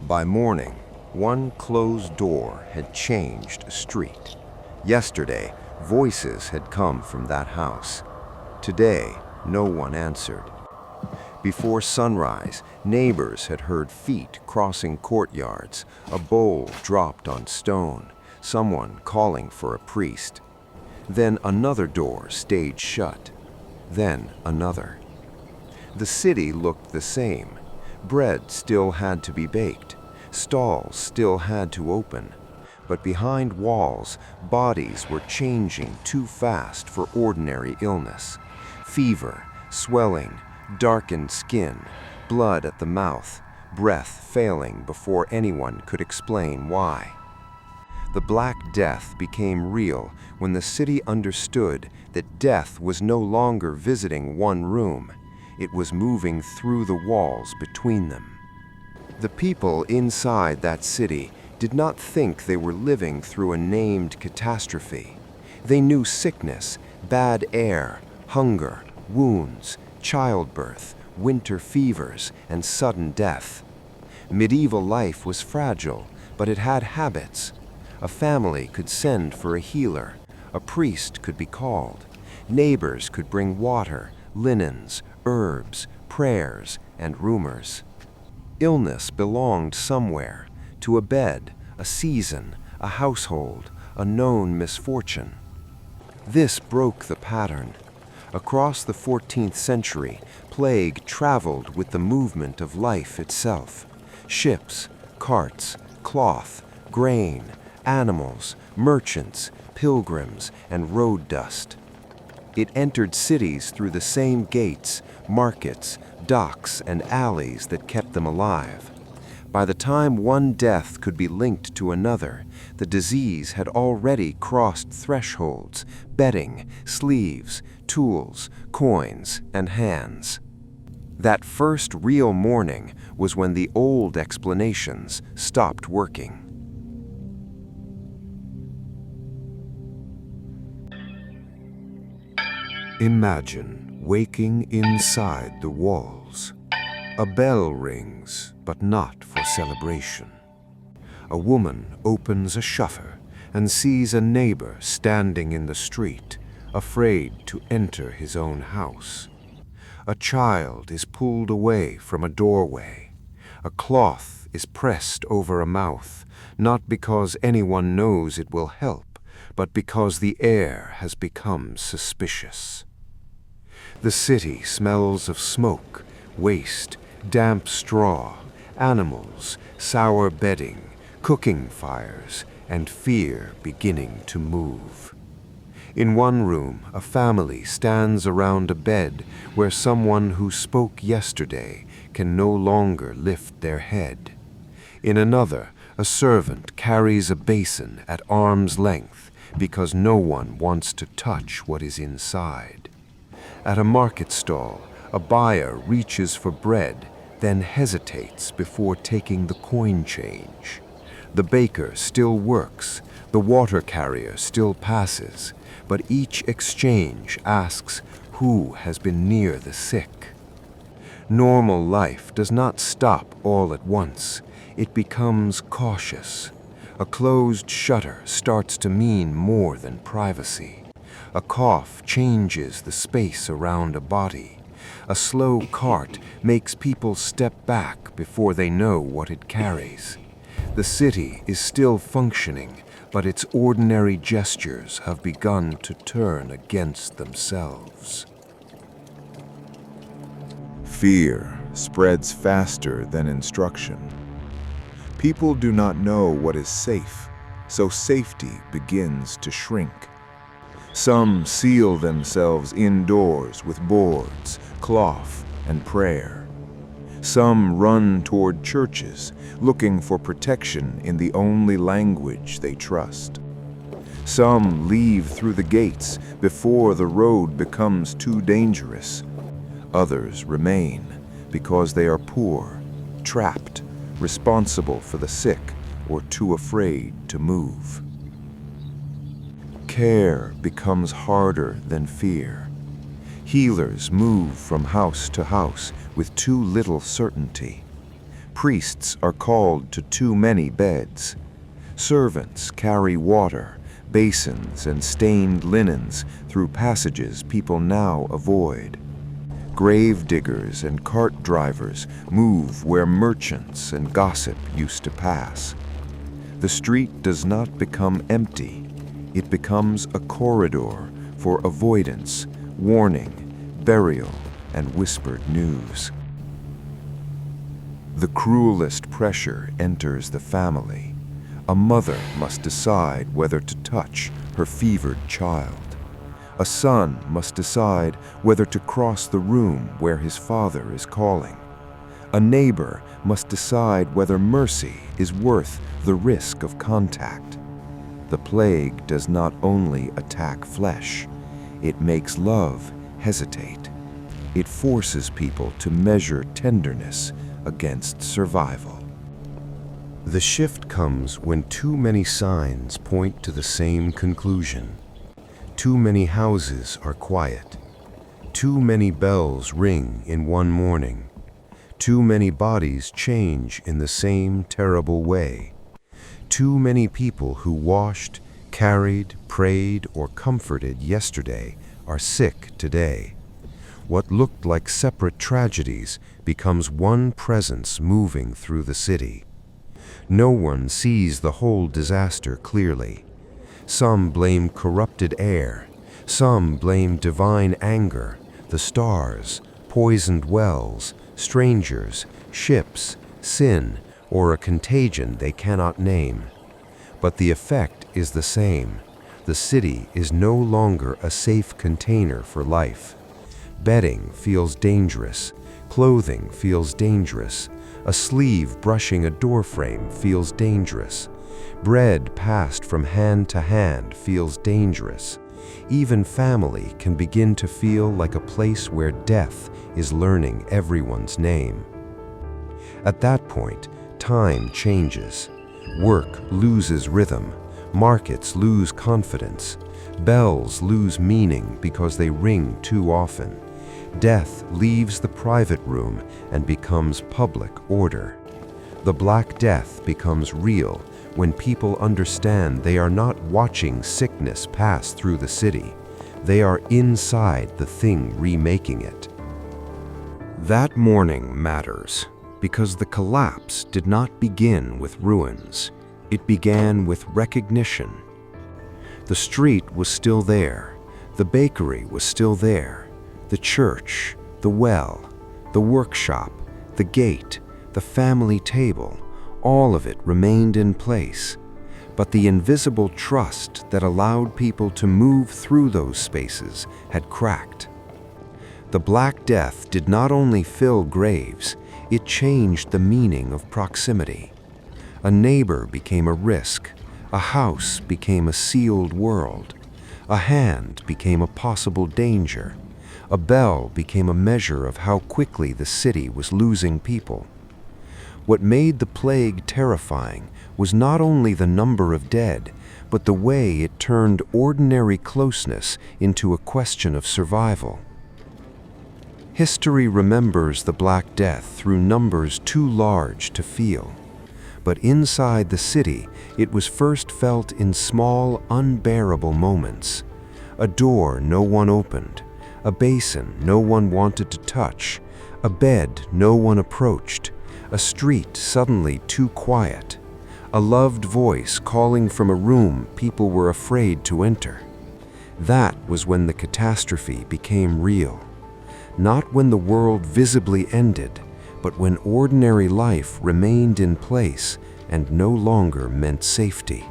By morning, one closed door had changed a street. Yesterday, voices had come from that house. Today, no one answered. Before sunrise, neighbors had heard feet crossing courtyards, a bowl dropped on stone, someone calling for a priest. Then another door stayed shut. Then another. The city looked the same. Bread still had to be baked. Stalls still had to open. But behind walls, bodies were changing too fast for ordinary illness. Fever, swelling, darkened skin, blood at the mouth, breath failing before anyone could explain why. The Black Death became real when the city understood that death was no longer visiting one room. It was moving through the walls between them. The people inside that city did not think they were living through a named catastrophe. They knew sickness, bad air, hunger, wounds, childbirth, winter fevers, and sudden death. Medieval life was fragile, but it had habits. A family could send for a healer. A priest could be called. Neighbors could bring water, linens, herbs, prayers, and rumors. Illness belonged somewhere, to a bed, a season, a household, a known misfortune. This broke the pattern. Across the 14th century, plague traveled with the movement of life itself. Ships, carts, cloth, grain, animals, merchants, pilgrims, and road dust. It entered cities through the same gates, markets, docks, and alleys that kept them alive. By the time one death could be linked to another, the disease had already crossed thresholds, bedding, sleeves, tools, coins, and hands. That first real morning was when the old explanations stopped working. Imagine waking inside the walls. A bell rings, but not for celebration. A woman opens a shutter and sees a neighbor standing in the street, afraid to enter his own house. A child is pulled away from a doorway. A cloth is pressed over a mouth, not because anyone knows it will help, but because the air has become suspicious. The city smells of smoke, waste, damp straw, animals, sour bedding, cooking fires, and fear beginning to move. In one room, a family stands around a bed where someone who spoke yesterday can no longer lift their head. In another, a servant carries a basin at arm's length because no one wants to touch what is inside. At a market stall, a buyer reaches for bread, then hesitates before taking the coin change. The baker still works, the water carrier still passes, but each exchange asks who has been near the sick. Normal life does not stop all at once. It becomes cautious. A closed shutter starts to mean more than privacy. A cough changes the space around a body. A slow cart makes people step back before they know what it carries. The city is still functioning, but its ordinary gestures have begun to turn against themselves. Fear spreads faster than instruction. People do not know what is safe, so safety begins to shrink. Some seal themselves indoors with boards, cloth, and prayer. Some run toward churches, looking for protection in the only language they trust. Some leave through the gates before the road becomes too dangerous. Others remain because they are poor, trapped, responsible for the sick, or too afraid to move. Care becomes harder than fear. Healers move from house to house with too little certainty. Priests are called to too many beds. Servants carry water, basins, and stained linens through passages people now avoid. Grave diggers and cart drivers move where merchants and gossip used to pass. The street does not become empty. It becomes a corridor for avoidance, warning, burial, and whispered news. The cruelest pressure enters the family. A mother must decide whether to touch her fevered child. A son must decide whether to cross the room where his father is calling. A neighbor must decide whether mercy is worth the risk of contact. The plague does not only attack flesh, it makes love hesitate. It forces people to measure tenderness against survival. The shift comes when too many signs point to the same conclusion. Too many houses are quiet. Too many bells ring in one morning. Too many bodies change in the same terrible way. Too many people who washed, carried, prayed, or comforted yesterday are sick today. What looked like separate tragedies becomes one presence moving through the city. No one sees the whole disaster clearly. Some blame corrupted air. Some blame divine anger, the stars, poisoned wells, strangers, ships, sin, or a contagion they cannot name. But the effect is the same. The city is no longer a safe container for life. Bedding feels dangerous. Clothing feels dangerous. A sleeve brushing a doorframe feels dangerous. Bread passed from hand to hand feels dangerous. Even family can begin to feel like a place where death is learning everyone's name. At that point, time changes. Work loses rhythm. Markets lose confidence. Bells lose meaning because they ring too often. Death leaves the private room and becomes public order. The Black Death becomes real when people understand they are not watching sickness pass through the city. They are inside the thing remaking it. That morning matters because the collapse did not begin with ruins. It began with recognition. The street was still there. The bakery was still there. The church, the well, the workshop, the gate, the family table, all of it remained in place. But the invisible trust that allowed people to move through those spaces had cracked. The Black Death did not only fill graves, it changed the meaning of proximity. A neighbor became a risk. A house became a sealed world. A hand became a possible danger. A bell became a measure of how quickly the city was losing people. What made the plague terrifying was not only the number of dead, but the way it turned ordinary closeness into a question of survival. History remembers the Black Death through numbers too large to feel. But inside the city, it was first felt in small, unbearable moments. A door no one opened. A basin no one wanted to touch. A bed no one approached. A street suddenly too quiet. A loved voice calling from a room people were afraid to enter. That was when the catastrophe became real. Not when the world visibly ended, but when ordinary life remained in place and no longer meant safety.